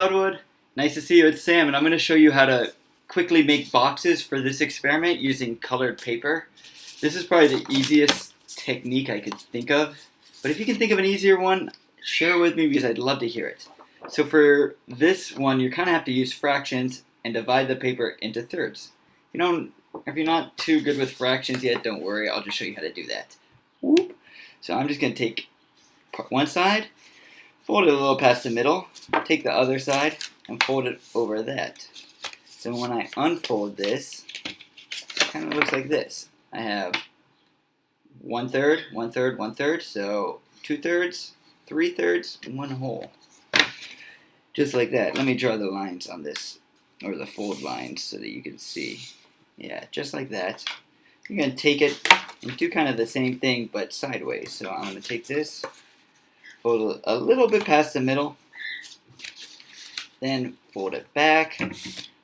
Cloudwood. Nice to see you. It's Sam, and I'm going to show you how to quickly make boxes for this experiment using colored paper. This is probably the easiest technique I could think of, but if you can think of an easier one, share it with me because I'd love to hear it. So for this one, you kind of have to use fractions and divide the paper into thirds. If you're not too good with fractions yet, don't worry. I'll just show you how to do that. Whoop. So I'm just going to take one side, fold it a little past the middle, take the other side, and fold it over that. So when I unfold this, it kind of looks like this. I have 1/3, 1/3, 1/3, so 2/3, 3/3, and 1 whole. Just like that. Let me draw the lines on this, or the fold lines, so that you can see. Yeah, just like that. You're going to take it and do kind of the same thing, but sideways. So I'm going to take this, fold it a little bit past the middle, then fold it back.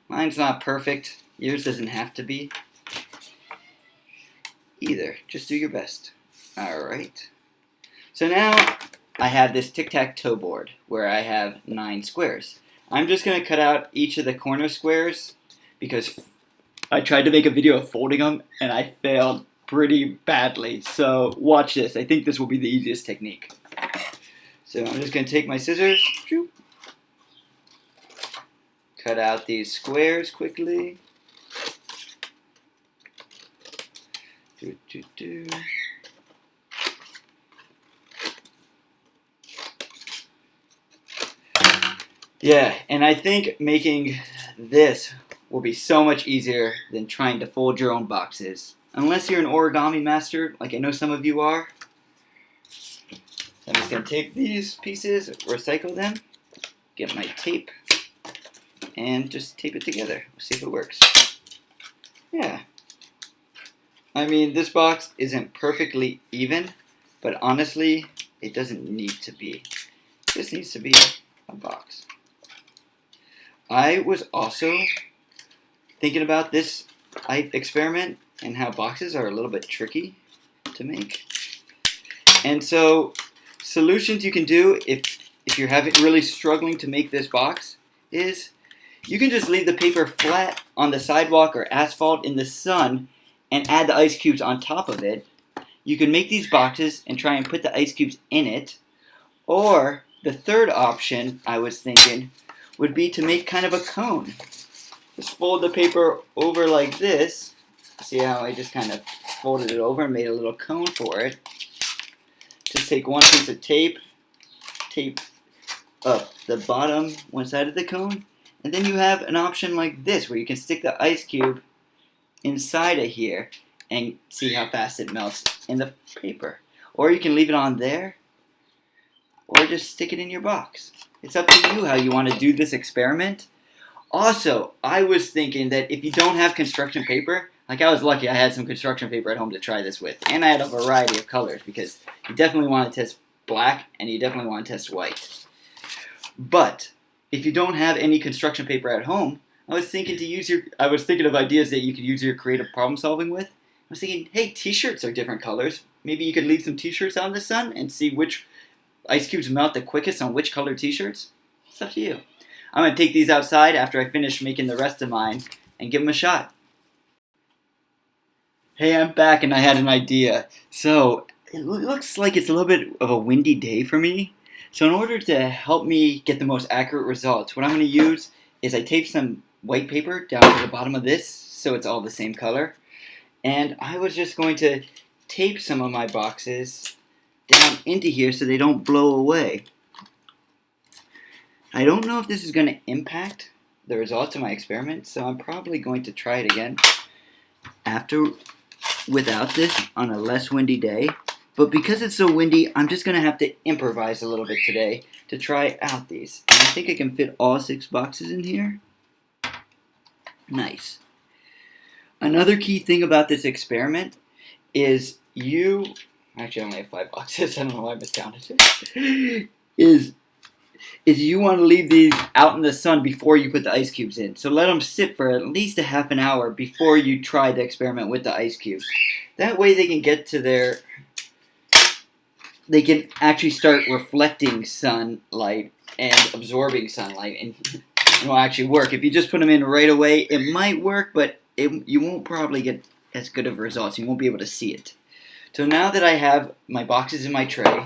Mine's not perfect. Yours doesn't have to be either. Just do your best. Alright. So now I have this tic-tac-toe board where I have 9 squares. I'm just going to cut out each of the corner squares because I tried to make a video of folding them and I failed pretty badly. So watch this. I think this will be the easiest technique. So I'm just going to take my scissors, cut out these squares quickly. Yeah, and I think making this will be so much easier than trying to fold your own boxes. Unless you're an origami master, like I know some of you are. I'm just going to take these pieces, recycle them, get my tape, and just tape it together. We'll see if it works. Yeah. I mean, this box isn't perfectly even, but honestly, it doesn't need to be. It just needs to be a box. I was also thinking about this experiment and how boxes are a little bit tricky to make. And so solutions you can do if you're really struggling to make this box is you can just leave the paper flat on the sidewalk or asphalt in the sun and add the ice cubes on top of it. You can make these boxes and try and put the ice cubes in it. Or the third option I was thinking would be to make kind of a cone. Just fold the paper over like this. See how I just kind of folded it over and made a little cone for it. Just take one piece of tape up the bottom one side of the cone, and then you have an option like this where you can stick the ice cube inside of here and see how fast it melts in the paper. Or you can leave it on there, or just stick it in your box. It's up to you how you want to do this experiment. Also, I was thinking that if you don't have construction paper, like I was lucky I had some construction paper at home to try this with, and I had a variety of colors because you definitely want to test black and you definitely want to test white. But if you don't have any construction paper at home, I was thinking of ideas that you could use your creative problem solving with. I was thinking, hey, t-shirts are different colors. Maybe you could leave some t-shirts out in the sun and see which ice cubes melt the quickest on which colored t-shirts. It's up to you. I'm going to take these outside after I finish making the rest of mine and give them a shot. Hey, I'm back and I had an idea. So, it looks like it's a little bit of a windy day for me. So in order to help me get the most accurate results, what I'm going to use is I tape some white paper down to the bottom of this so it's all the same color. And I was just going to tape some of my boxes down into here so they don't blow away. I don't know if this is going to impact the results of my experiment, so I'm probably going to try it again without this on a less windy day. But because it's so windy, I'm just going to have to improvise a little bit today to try out these. And I think I can fit all 6 boxes in here. Nice. Another key thing about this experiment is actually I only have 5 boxes, I don't know why I miscounted it, is you want to leave these out in the sun before you put the ice cubes in. So let them sit for at least a half an hour before you try the experiment with the ice cubes. That way they can get to their they can actually start reflecting sunlight and absorbing sunlight, and it will actually work. If you just put them in right away, it might work, but you won't probably get as good of results. You won't be able to see it. So now that I have my boxes in my tray,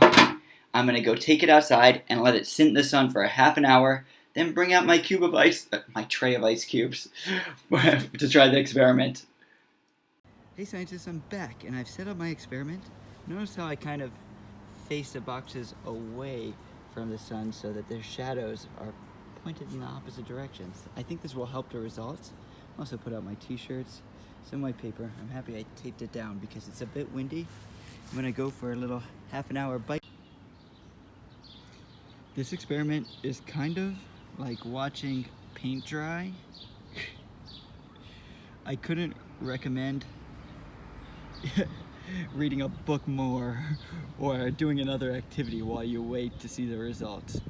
I'm going to go take it outside and let it sit in the sun for a half an hour, then bring out my my tray of ice cubes to try the experiment. Hey scientists, I'm back, and I've set up my experiment. Notice how I kind of face the boxes away from the sun so that their shadows are pointed in the opposite directions. I think this will help the results. I also put out my t-shirts, some white paper. I'm happy I taped it down because it's a bit windy. I'm gonna go for a little half an hour bike. This experiment is kind of like watching paint dry. I couldn't recommend reading a book more or doing another activity while you wait to see the results.